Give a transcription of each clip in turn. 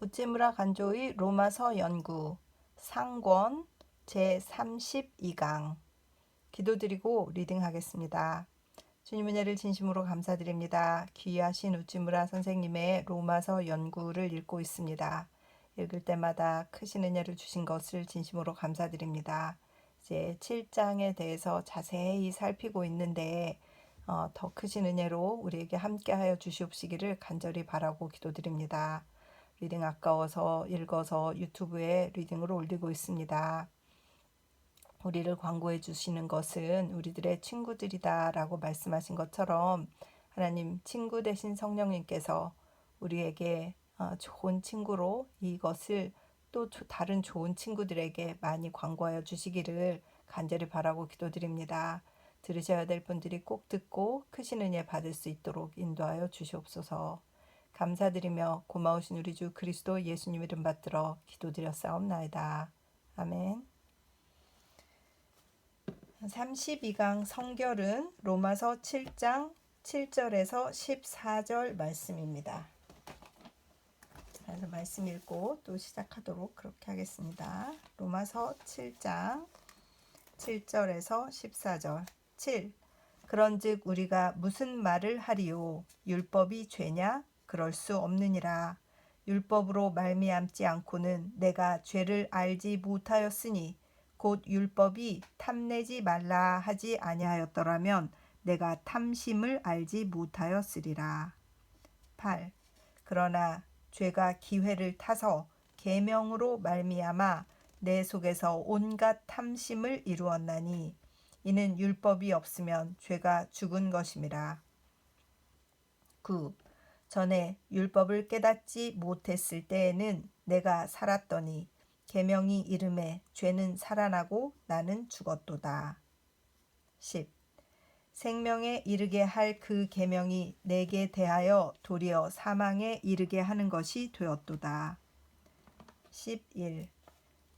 우찌무라 간조의 로마서 연구 상권 제32강 기도드리고 리딩하겠습니다. 주님 은혜를 진심으로 감사드립니다. 귀하신 우찌무라 선생님의 로마서 연구를 읽고 있습니다. 읽을 때마다 크신 은혜를 주신 것을 진심으로 감사드립니다. 이제 7장에 대해서 자세히 살피고 있는데 더 크신 은혜로 우리에게 함께하여 주시옵시기를 간절히 바라고 기도드립니다. 리딩 아까워서 읽어서 유튜브에 리딩으로 올리고 있습니다. 우리를 광고해 주시는 것은 우리들의 친구들이다 라고 말씀하신 것처럼 하나님 친구 되신 성령님께서 우리에게 좋은 친구로 이것을 또 다른 좋은 친구들에게 많이 광고하여 주시기를 간절히 바라고 기도드립니다. 들으셔야 될 분들이 꼭 듣고 크신 은혜 받을 수 있도록 인도하여 주시옵소서. 감사드리며 고마우신 우리 주 그리스도 예수님 이름 받들어 기도드렸사옵나이다. 아멘. 32강 성결은 로마서 7장 7절에서 14절 말씀입니다. 그래서 말씀 읽고 또 시작하도록 그렇게 하겠습니다. 로마서 7장 7절에서 14절 7. 그런즉 우리가 무슨 말을 하리요? 율법이 죄냐? 그럴 수 없느니라. 율법으로 말미암지 않고는 내가 죄를 알지 못하였으니 곧 율법이 탐내지 말라 하지 아니하였더라면 내가 탐심을 알지 못하였으리라. 8. 그러나 죄가 기회를 타서 계명으로 말미암아 내 속에서 온갖 탐심을 이루었나니 이는 율법이 없으면 죄가 죽은 것임이라. 9. 전에 율법을 깨닫지 못했을 때에는 내가 살았더니 계명이 이름에 죄는 살아나고 나는 죽었도다. 10. 생명에 이르게 할 그 계명이 내게 대하여 도리어 사망에 이르게 하는 것이 되었도다. 11.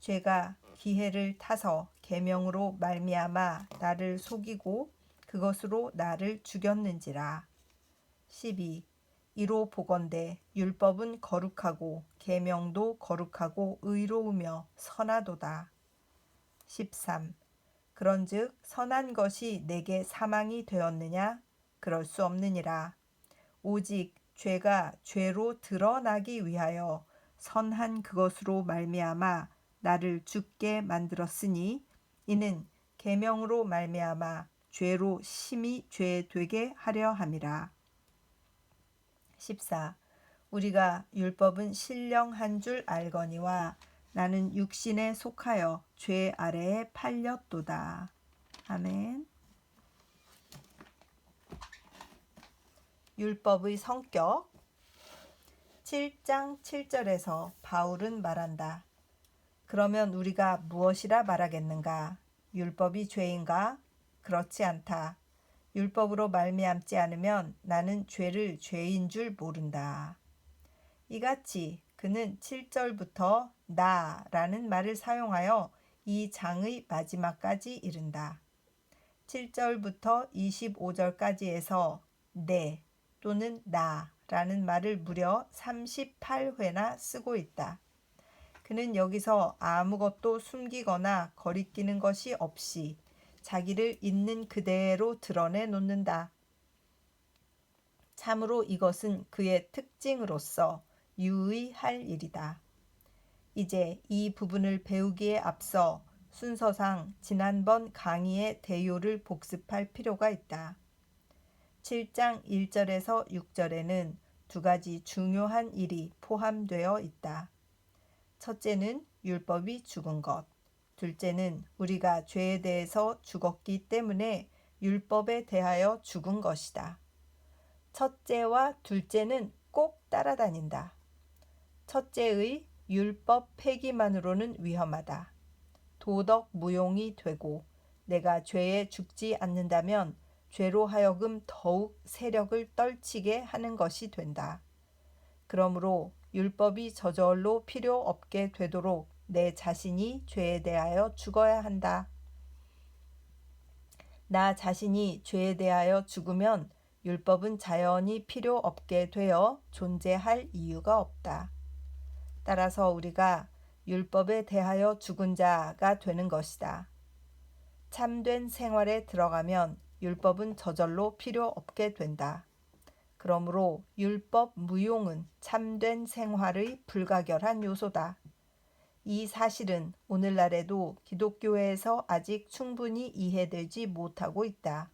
죄가 기회를 타서 계명으로 말미암아 나를 속이고 그것으로 나를 죽였는지라. 12. 이로 보건대 율법은 거룩하고 계명도 거룩하고 의로우며 선하도다. 13. 그런즉 선한 것이 내게 사망이 되었느냐? 그럴 수 없느니라. 오직 죄가 죄로 드러나기 위하여 선한 그것으로 말미암아 나를 죽게 만들었으니 이는 계명으로 말미암아 죄로 심히 죄 되게 하려 함이라. 14. 우리가 율법은 신령한 줄 알거니와 나는 육신에 속하여 죄 아래에 팔렸도다. 아멘. 율법의 성격 7장 7절에서 바울은 말한다. 그러면 우리가 무엇이라 말하겠는가? 율법이 죄인가? 그렇지 않다. 율법으로 말미암지 않으면 나는 죄를 죄인 줄 모른다. 이같이 그는 7절부터 나라는 말을 사용하여 이 장의 마지막까지 이른다. 7절부터 25절까지에서 내 또는 나라는 말을 무려 38회나 쓰고 있다. 그는 여기서 아무것도 숨기거나 거리끼는 것이 없이 자기를 있는 그대로 드러내 놓는다. 참으로 이것은 그의 특징으로서 유의할 일이다. 이제 이 부분을 배우기에 앞서 순서상 지난번 강의의 대요를 복습할 필요가 있다. 7장 1절에서 6절에는 두 가지 중요한 일이 포함되어 있다. 첫째는 율법이 죽은 것. 둘째는 우리가 죄에 대해서 죽었기 때문에 율법에 대하여 죽은 것이다. 첫째와 둘째는 꼭 따라다닌다. 첫째의 율법 폐기만으로는 위험하다. 도덕 무용이 되고 내가 죄에 죽지 않는다면 죄로 하여금 더욱 세력을 떨치게 하는 것이 된다. 그러므로 율법이 저절로 필요 없게 되도록 내 자신이 죄에 대하여 죽어야 한다. 나 자신이 죄에 대하여 죽으면 율법은 자연히 필요 없게 되어 존재할 이유가 없다. 따라서 우리가 율법에 대하여 죽은 자가 되는 것이다. 참된 생활에 들어가면 율법은 저절로 필요 없게 된다. 그러므로 율법 무용은 참된 생활의 불가결한 요소다. 이 사실은 오늘날에도 기독교회에서 아직 충분히 이해되지 못하고 있다.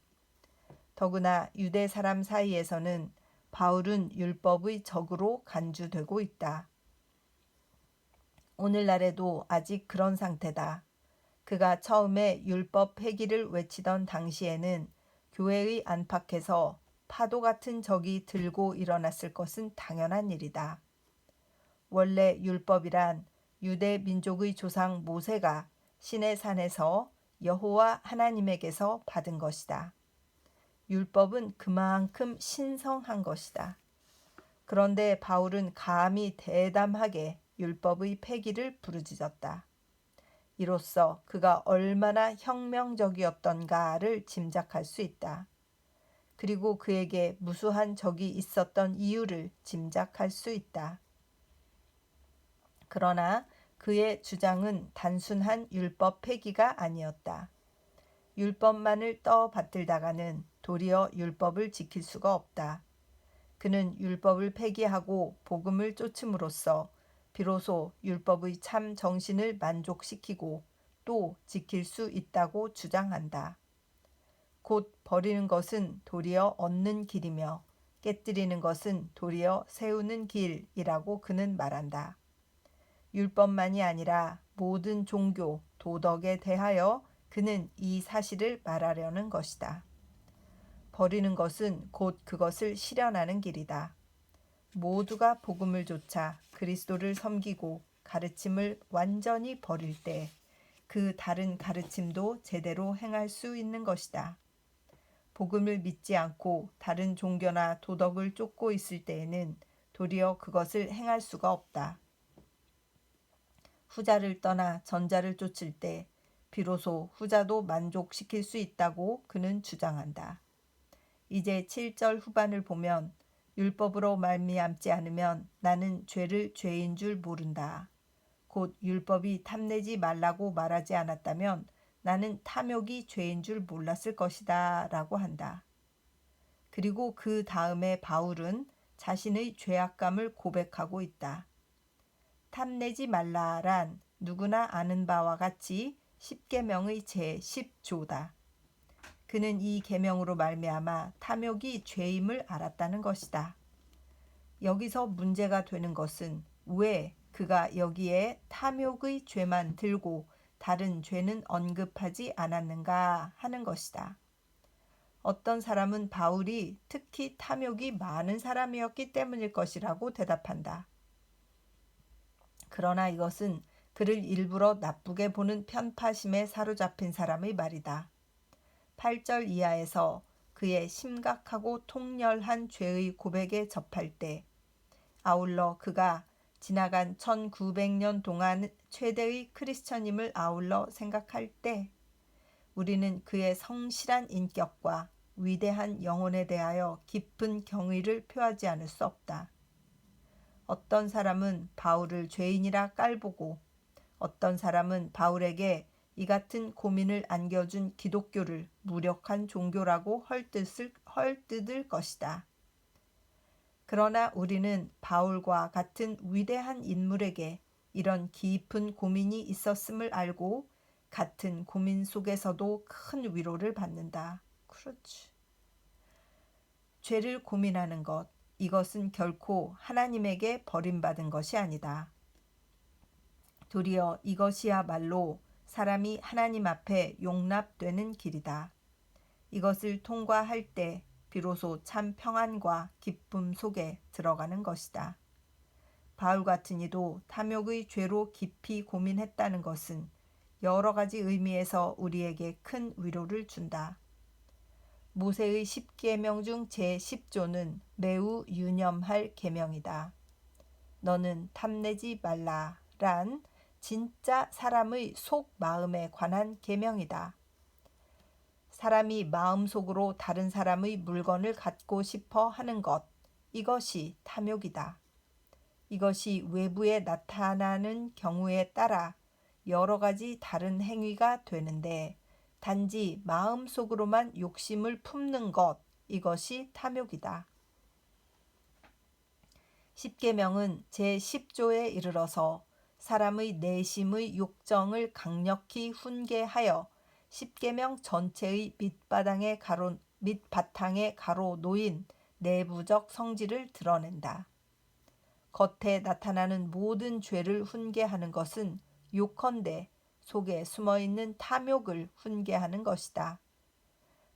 더구나 유대 사람 사이에서는 바울은 율법의 적으로 간주되고 있다. 오늘날에도 아직 그런 상태다. 그가 처음에 율법 폐기를 외치던 당시에는 교회의 안팎에서 파도 같은 적이 들고 일어났을 것은 당연한 일이다. 원래 율법이란 유대 민족의 조상 모세가 시내 산에서 여호와 하나님에게서 받은 것이다. 율법은 그만큼 신성한 것이다. 그런데 바울은 감히 대담하게 율법의 폐기를 부르짖었다. 이로써 그가 얼마나 혁명적이었던가를 짐작할 수 있다. 그리고 그에게 무수한 적이 있었던 이유를 짐작할 수 있다. 그러나 그의 주장은 단순한 율법 폐기가 아니었다. 율법만을 떠받들다가는 도리어 율법을 지킬 수가 없다. 그는 율법을 폐기하고 복음을 쫓음으로써 비로소 율법의 참 정신을 만족시키고 또 지킬 수 있다고 주장한다. 곧 버리는 것은 도리어 얻는 길이며 깨뜨리는 것은 도리어 세우는 길이라고 그는 말한다. 율법만이 아니라 모든 종교, 도덕에 대하여 그는 이 사실을 말하려는 것이다. 버리는 것은 곧 그것을 실현하는 길이다. 모두가 복음을 좇아 그리스도를 섬기고 가르침을 완전히 버릴 때 그 다른 가르침도 제대로 행할 수 있는 것이다. 복음을 믿지 않고 다른 종교나 도덕을 쫓고 있을 때에는 도리어 그것을 행할 수가 없다. 후자를 떠나 전자를 쫓을 때 비로소 후자도 만족시킬 수 있다고 그는 주장한다. 이제 7절 후반을 보면 율법으로 말미암지 않으면 나는 죄를 죄인 줄 모른다. 곧 율법이 탐내지 말라고 말하지 않았다면 나는 탐욕이 죄인 줄 몰랐을 것이다 라고 한다. 그리고 그 다음에 바울은 자신의 죄악감을 고백하고 있다. 탐내지 말라란 누구나 아는 바와 같이 십계명의 제10조다. 그는 이 계명으로 말미암아 탐욕이 죄임을 알았다는 것이다. 여기서 문제가 되는 것은 왜 그가 여기에 탐욕의 죄만 들고 다른 죄는 언급하지 않았는가 하는 것이다. 어떤 사람은 바울이 특히 탐욕이 많은 사람이었기 때문일 것이라고 대답한다. 그러나 이것은 그를 일부러 나쁘게 보는 편파심에 사로잡힌 사람의 말이다. 8절 이하에서 그의 심각하고 통렬한 죄의 고백에 접할 때 아울러 그가 지나간 1900년 동안 최대의 크리스천임을 아울러 생각할 때 우리는 그의 성실한 인격과 위대한 영혼에 대하여 깊은 경의를 표하지 않을 수 없다. 어떤 사람은 바울을 죄인이라 깔보고 어떤 사람은 바울에게 이 같은 고민을 안겨준 기독교를 무력한 종교라고 헐뜯을 것이다. 그러나 우리는 바울과 같은 위대한 인물에게 이런 깊은 고민이 있었음을 알고 같은 고민 속에서도 큰 위로를 받는다. 그렇지. 죄를 고민하는 것, 이것은 결코 하나님에게 버림받은 것이 아니다. 도리어 이것이야말로 사람이 하나님 앞에 용납되는 길이다. 이것을 통과할 때 비로소 참 평안과 기쁨 속에 들어가는 것이다. 바울 같은 이도 탐욕의 죄로 깊이 고민했다는 것은 여러 가지 의미에서 우리에게 큰 위로를 준다. 모세의 10계명 중 제10조는 매우 유념할 계명이다. 너는 탐내지 말라란 진짜 사람의 속 마음에 관한 계명이다. 사람이 마음속으로 다른 사람의 물건을 갖고 싶어 하는 것, 이것이 탐욕이다. 이것이 외부에 나타나는 경우에 따라 여러 가지 다른 행위가 되는데 단지 마음속으로만 욕심을 품는 것, 이것이 탐욕이다. 십계명은 제10조에 이르러서 사람의 내심의 욕정을 강력히 훈계하여 십계명 전체의 밑바탕에 가로 놓인 내부적 성질을 드러낸다. 겉에 나타나는 모든 죄를 훈계하는 것은 요컨대 속에 숨어있는 탐욕을 훈계하는 것이다.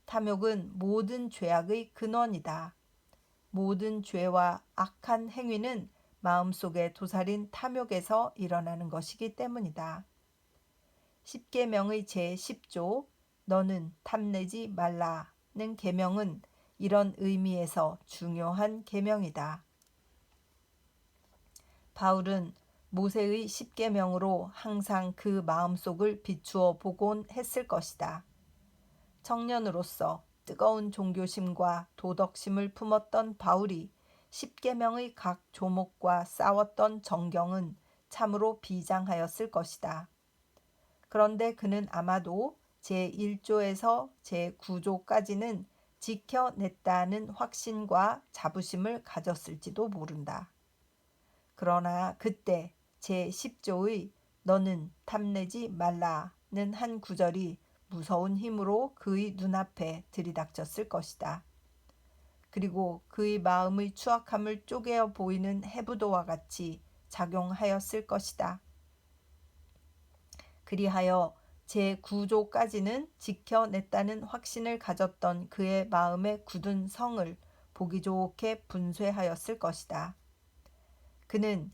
탐욕은 모든 죄악의 근원이다. 모든 죄와 악한 행위는 마음속에 도사린 탐욕에서 일어나는 것이기 때문이다. 십계명의 제10조 너는 탐내지 말라는 계명은 이런 의미에서 중요한 계명이다. 바울은 모세의 십계명으로 항상 그 마음속을 비추어 보곤 했을 것이다. 청년으로서 뜨거운 종교심과 도덕심을 품었던 바울이 십계명의 각 조목과 싸웠던 정경은 참으로 비장하였을 것이다. 그런데 그는 아마도 제1조에서 제9조까지는 지켜냈다는 확신과 자부심을 가졌을지도 모른다. 그러나 그때 제10조의 너는 탐내지 말라는 한 구절이 무서운 힘으로 그의 눈앞에 들이닥쳤을 것이다. 그리고 그의 마음의 추악함을 쪼개어 보이는 해부도와 같이 작용하였을 것이다. 그리하여 제9조까지는 지켜냈다는 확신을 가졌던 그의 마음의 굳은 성을 보기 좋게 분쇄하였을 것이다. 그는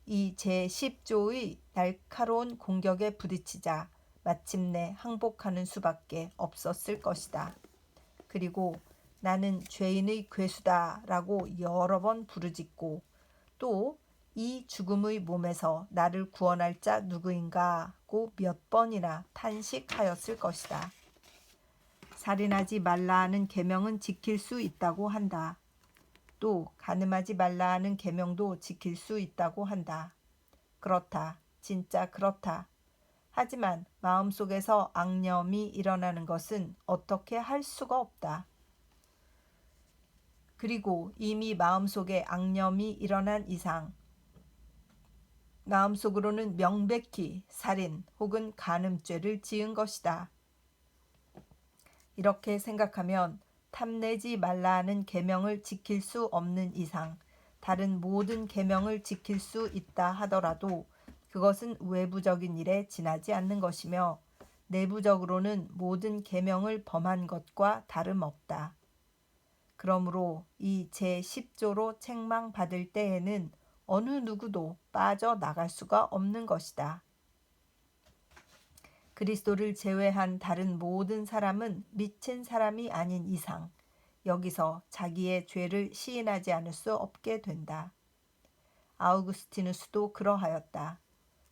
이 제10조의 날카로운 공격에 부딪히자 마침내 항복하는 수밖에 없었을 것이다. 그리고 나는 죄인의 괴수다 라고 여러 번 부르짖고 또 이 죽음의 몸에서 나를 구원할 자 누구인가고 몇 번이나 탄식하였을 것이다. 살인하지 말라는 계명은 지킬 수 있다고 한다. 또 간음하지 말라는 계명도 지킬 수 있다고 한다. 그렇다. 진짜 그렇다. 하지만 마음속에서 악념이 일어나는 것은 어떻게 할 수가 없다. 그리고 이미 마음속에 악념이 일어난 이상 마음속으로는 명백히 살인 혹은 간음죄를 지은 것이다. 이렇게 생각하면 탐내지 말라는 계명을 지킬 수 없는 이상 다른 모든 계명을 지킬 수 있다 하더라도 그것은 외부적인 일에 지나지 않는 것이며 내부적으로는 모든 계명을 범한 것과 다름없다. 그러므로 이 제10조로 책망받을 때에는 어느 누구도 빠져나갈 수가 없는 것이다. 그리스도를 제외한 다른 모든 사람은 미친 사람이 아닌 이상 여기서 자기의 죄를 시인하지 않을 수 없게 된다. 아우구스티누스도 그러하였다.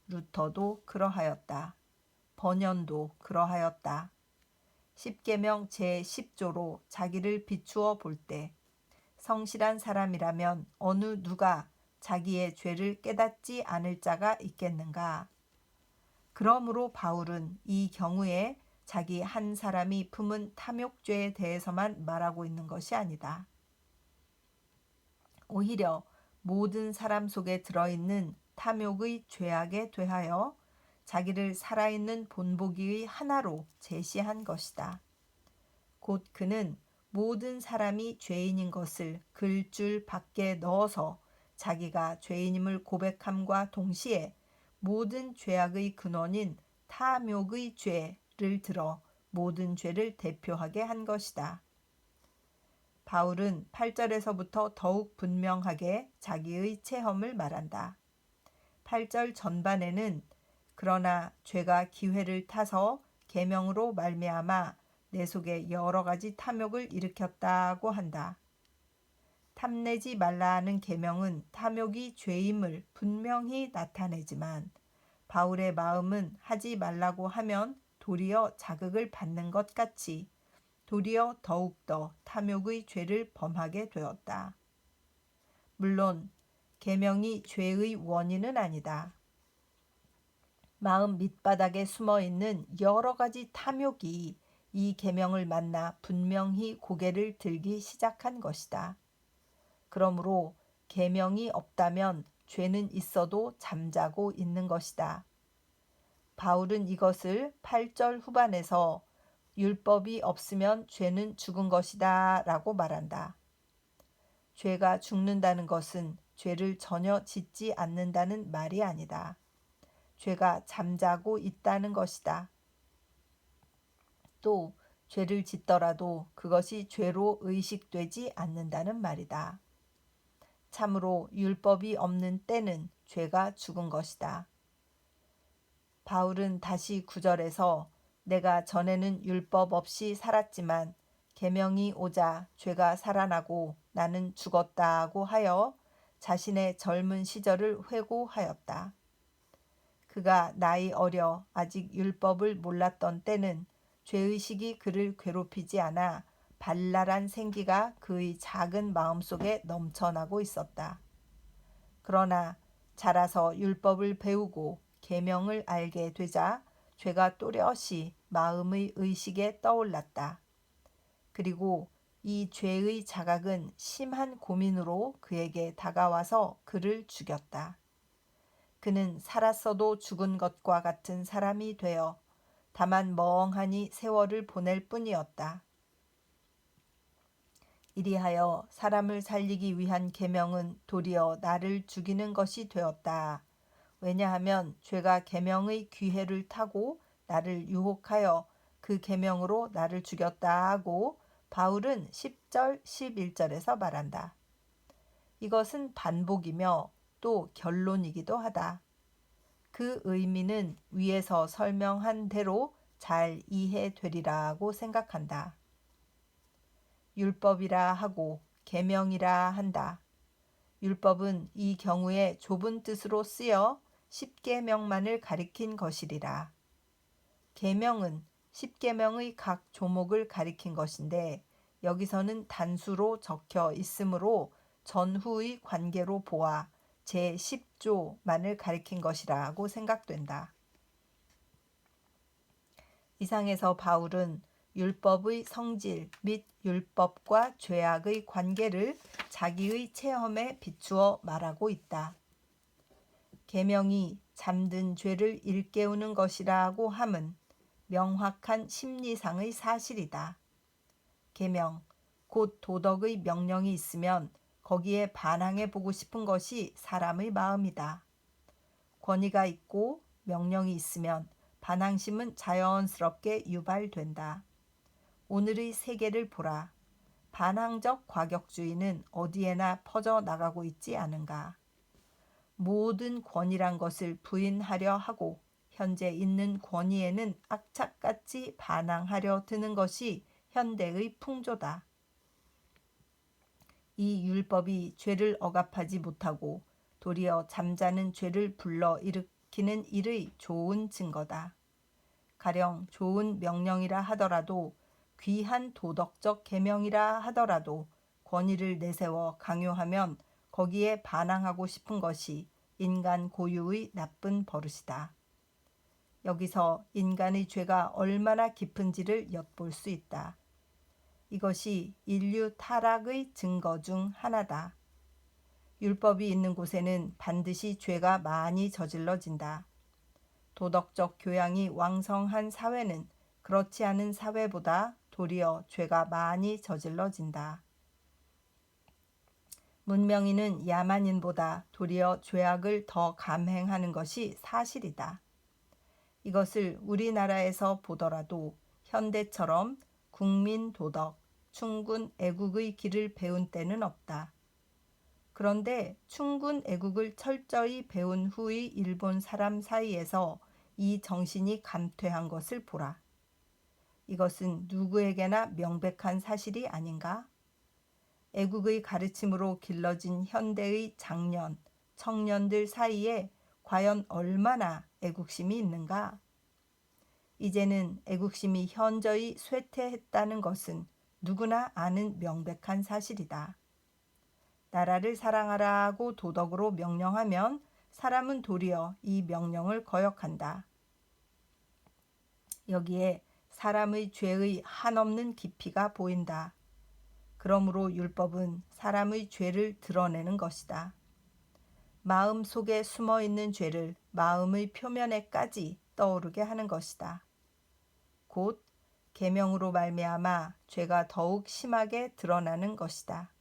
루터도 그러하였다. 번연도 그러하였다. 십계명 제10조로 자기를 비추어 볼 때 성실한 사람이라면 어느 누가 자기의 죄를 깨닫지 않을 자가 있겠는가? 그러므로 바울은 이 경우에 자기 한 사람이 품은 탐욕죄에 대해서만 말하고 있는 것이 아니다. 오히려 모든 사람 속에 들어있는 탐욕의 죄악에 대하여 자기를 살아있는 본보기의 하나로 제시한 것이다. 곧 그는 모든 사람이 죄인인 것을 글줄 밖에 넣어서 자기가 죄인임을 고백함과 동시에 모든 죄악의 근원인 탐욕의 죄를 들어 모든 죄를 대표하게 한 것이다. 바울은 8절에서부터 더욱 분명하게 자기의 체험을 말한다. 8절 전반에는 그러나 죄가 기회를 타서 계명으로 말미암아 내 속에 여러 가지 탐욕을 일으켰다고 한다. 탐내지 말라는 계명은 탐욕이 죄임을 분명히 나타내지만 바울의 마음은 하지 말라고 하면 도리어 자극을 받는 것 같이 도리어 더욱더 탐욕의 죄를 범하게 되었다. 물론 계명이 죄의 원인은 아니다. 마음 밑바닥에 숨어 있는 여러 가지 탐욕이 이 계명을 만나 분명히 고개를 들기 시작한 것이다. 그러므로 계명이 없다면 죄는 있어도 잠자고 있는 것이다. 바울은 이것을 8절 후반에서 율법이 없으면 죄는 죽은 것이다 라고 말한다. 죄가 죽는다는 것은 죄를 전혀 짓지 않는다는 말이 아니다. 죄가 잠자고 있다는 것이다. 또 죄를 짓더라도 그것이 죄로 의식되지 않는다는 말이다. 참으로 율법이 없는 때는 죄가 죽은 것이다. 바울은 다시 9절에서 내가 전에는 율법 없이 살았지만 계명이 오자 죄가 살아나고 나는 죽었다고 하여 자신의 젊은 시절을 회고하였다. 그가 나이 어려 아직 율법을 몰랐던 때는 죄의식이 그를 괴롭히지 않아 발랄한 생기가 그의 작은 마음속에 넘쳐나고 있었다. 그러나 자라서 율법을 배우고 계명을 알게 되자 죄가 또렷이 마음의 의식에 떠올랐다. 그리고 이 죄의 자각은 심한 고민으로 그에게 다가와서 그를 죽였다. 그는 살았어도 죽은 것과 같은 사람이 되어 다만 멍하니 세월을 보낼 뿐이었다. 이리하여 사람을 살리기 위한 계명은 도리어 나를 죽이는 것이 되었다. 왜냐하면 죄가 계명의 귀회를 타고 나를 유혹하여 그 계명으로 나를 죽였다 하고 바울은 10절, 11절에서 말한다. 이것은 반복이며 또 결론이기도 하다. 그 의미는 위에서 설명한 대로 잘 이해되리라고 생각한다. 율법이라 하고 계명이라 한다. 율법은 이 경우에 좁은 뜻으로 쓰여 10계명만을 가리킨 것이리라. 계명은 10계명의 각 조목을 가리킨 것인데 여기서는 단수로 적혀 있으므로 전후의 관계로 보아 제10조만을 가리킨 것이라고 생각된다. 이상에서 바울은 율법의 성질 및 율법과 죄악의 관계를 자기의 체험에 비추어 말하고 있다. 계명이 잠든 죄를 일깨우는 것이라고 함은 명확한 심리상의 사실이다. 계명, 곧 도덕의 명령이 있으면 거기에 반항해 보고 싶은 것이 사람의 마음이다. 권위가 있고 명령이 있으면 반항심은 자연스럽게 유발된다. 오늘의 세계를 보라. 반항적 과격주의는 어디에나 퍼져나가고 있지 않은가. 모든 권위란 것을 부인하려 하고 현재 있는 권위에는 악착같이 반항하려 드는 것이 현대의 풍조다. 이 율법이 죄를 억압하지 못하고 도리어 잠자는 죄를 불러 일으키는 일의 좋은 증거다. 가령 좋은 명령이라 하더라도 귀한 도덕적 계명이라 하더라도 권위를 내세워 강요하면 거기에 반항하고 싶은 것이 인간 고유의 나쁜 버릇이다. 여기서 인간의 죄가 얼마나 깊은지를 엿볼 수 있다. 이것이 인류 타락의 증거 중 하나다. 율법이 있는 곳에는 반드시 죄가 많이 저질러진다. 도덕적 교양이 왕성한 사회는 그렇지 않은 사회보다 도리어 죄가 많이 저질러진다. 문명인은 야만인보다 도리어 죄악을 더 감행하는 것이 사실이다. 이것을 우리나라에서 보더라도 현대처럼 국민 도덕, 충군 애국의 길을 배운 때는 없다. 그런데 충군 애국을 철저히 배운 후의 일본 사람 사이에서 이 정신이 감퇴한 것을 보라. 이것은 누구에게나 명백한 사실이 아닌가? 애국의 가르침으로 길러진 현대의 장년, 청년들 사이에 과연 얼마나 애국심이 있는가? 이제는 애국심이 현저히 쇠퇴했다는 것은 누구나 아는 명백한 사실이다. 나라를 사랑하라고 도덕으로 명령하면 사람은 도리어 이 명령을 거역한다. 여기에 사람의 죄의 한없는 깊이가 보인다. 그러므로 율법은 사람의 죄를 드러내는 것이다. 마음 속에 숨어 있는 죄를 마음의 표면에까지 떠오르게 하는 것이다. 곧 계명으로 말미암아 죄가 더욱 심하게 드러나는 것이다.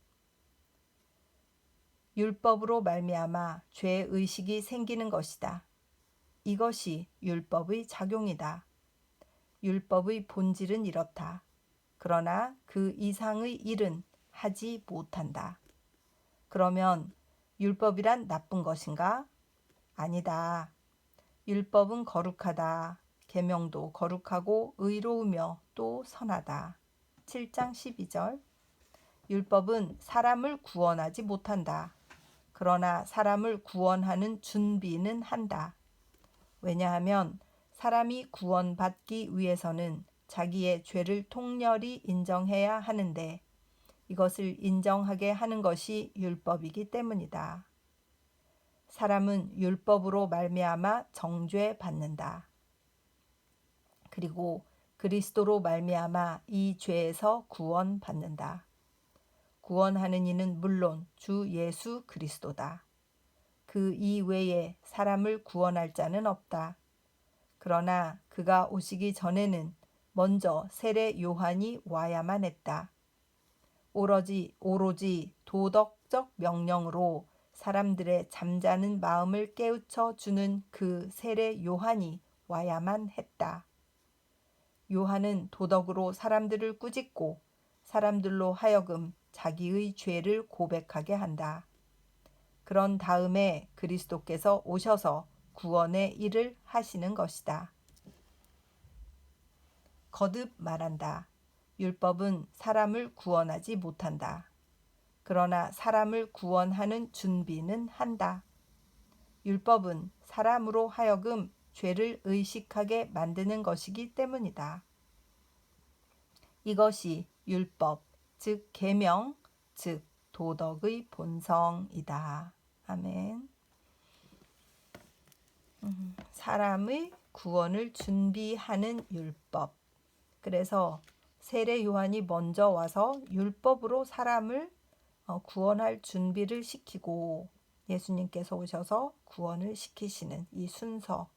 율법으로 말미암아 죄 의식이 생기는 것이다. 이것이 율법의 작용이다. 율법의 본질은 이렇다. 그러나 그 이상의 일은 하지 못한다. 그러면 율법이란 나쁜 것인가? 아니다. 율법은 거룩하다. 계명도 거룩하고 의로우며 또 선하다. 7장 12절. 율법은 사람을 구원하지 못한다. 그러나 사람을 구원하는 준비는 한다. 왜냐하면 사람이 구원받기 위해서는 자기의 죄를 통렬히 인정해야 하는데 이것을 인정하게 하는 것이 율법이기 때문이다. 사람은 율법으로 말미암아 정죄받는다. 그리고 그리스도로 말미암아 이 죄에서 구원받는다. 구원하는 이는 물론 주 예수 그리스도다. 그 이외에 사람을 구원할 자는 없다. 그러나 그가 오시기 전에는 먼저 세례 요한이 와야만 했다. 오로지 도덕적 명령으로 사람들의 잠자는 마음을 깨우쳐 주는 그 세례 요한이 와야만 했다. 요한은 도덕으로 사람들을 꾸짖고 사람들로 하여금 자기의 죄를 고백하게 한다. 그런 다음에 그리스도께서 오셔서 구원의 일을 하시는 것이다. 거듭 말한다. 율법은 사람을 구원하지 못한다. 그러나 사람을 구원하는 준비는 한다. 율법은 사람으로 하여금 죄를 의식하게 만드는 것이기 때문이다. 이것이 율법, 즉 계명, 즉 도덕의 본성이다. 아멘. 사람의 구원을 준비하는 율법. 그래서 세례 요한이 먼저 와서 율법으로 사람을 구원할 준비를 시키고 예수님께서 오셔서 구원을 시키시는 이 순서,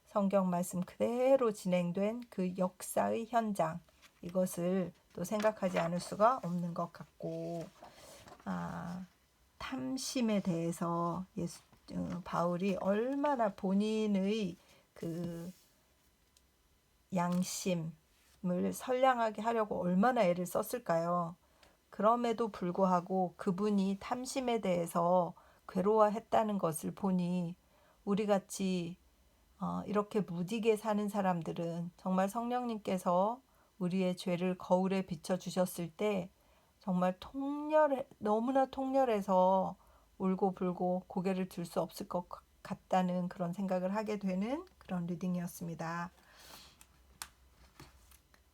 성경 말씀 그대로 진행된 그 역사의 현장, 이것을 또 생각하지 않을 수가 없는 것 같고, 탐심에 대해서 바울이 얼마나 본인의 그 양심을 선량하게 하려고 얼마나 애를 썼을까요? 그럼에도 불구하고 그분이 탐심에 대해서 괴로워했다는 것을 보니 우리같이 이렇게 무디게 사는 사람들은 정말 성령님께서 우리의 죄를 거울에 비춰주셨을 때 정말 너무나 통렬해서 울고불고 고개를 들 수 없을 것 같다는 그런 생각을 하게 되는 그런 리딩이었습니다.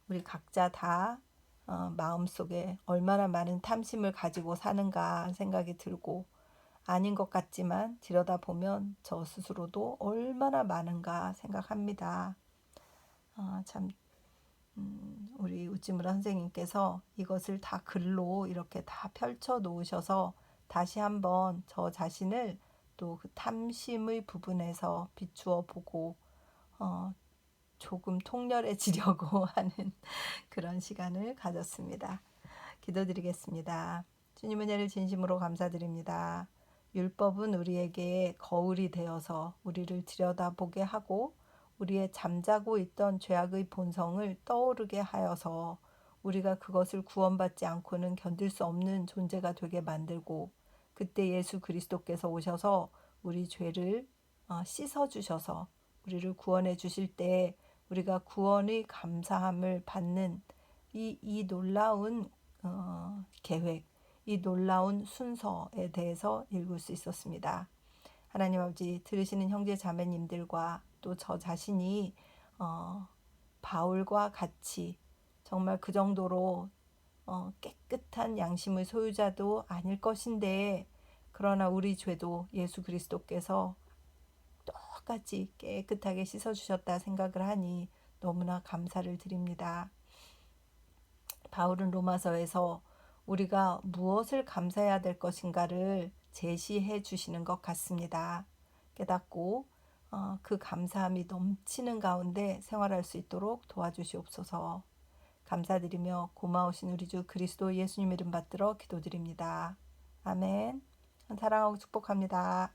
우리 각자 다 마음속에 얼마나 많은 탐심을 가지고 사는가 생각이 들고 아닌 것 같지만 들여다보면 저 스스로도 얼마나 많은가 생각합니다. 우리 우찌무라 선생님께서 이것을 다 글로 이렇게 다 펼쳐 놓으셔서 다시 한번 저 자신을 또 그 탐심의 부분에서 비추어 보고 조금 통렬해지려고 하는 그런 시간을 가졌습니다. 기도드리겠습니다. 주님 은혜를 진심으로 감사드립니다. 율법은 우리에게 거울이 되어서 우리를 들여다보게 하고 우리의 잠자고 있던 죄악의 본성을 떠오르게 하여서 우리가 그것을 구원받지 않고는 견딜 수 없는 존재가 되게 만들고 그때 예수 그리스도께서 오셔서 우리 죄를 씻어주셔서 우리를 구원해 주실 때 우리가 구원의 감사함을 받는 이 놀라운 계획, 이 놀라운 순서에 대해서 읽을 수 있었습니다. 하나님 아버지, 들으시는 형제 자매님들과 또 저 자신이 바울과 같이 정말 그 정도로 깨끗한 양심의 소유자도 아닐 것인데, 그러나 우리 죄도 예수 그리스도께서 똑같이 깨끗하게 씻어주셨다 생각을 하니 너무나 감사를 드립니다. 바울은 로마서에서 우리가 무엇을 감사해야 될 것인가를 제시해 주시는 것 같습니다. 깨닫고 그 감사함이 넘치는 가운데 생활할 수 있도록 도와주시옵소서. 감사드리며 고마우신 우리 주 그리스도 예수님 이름 받들어 기도드립니다. 아멘. 사랑하고 축복합니다.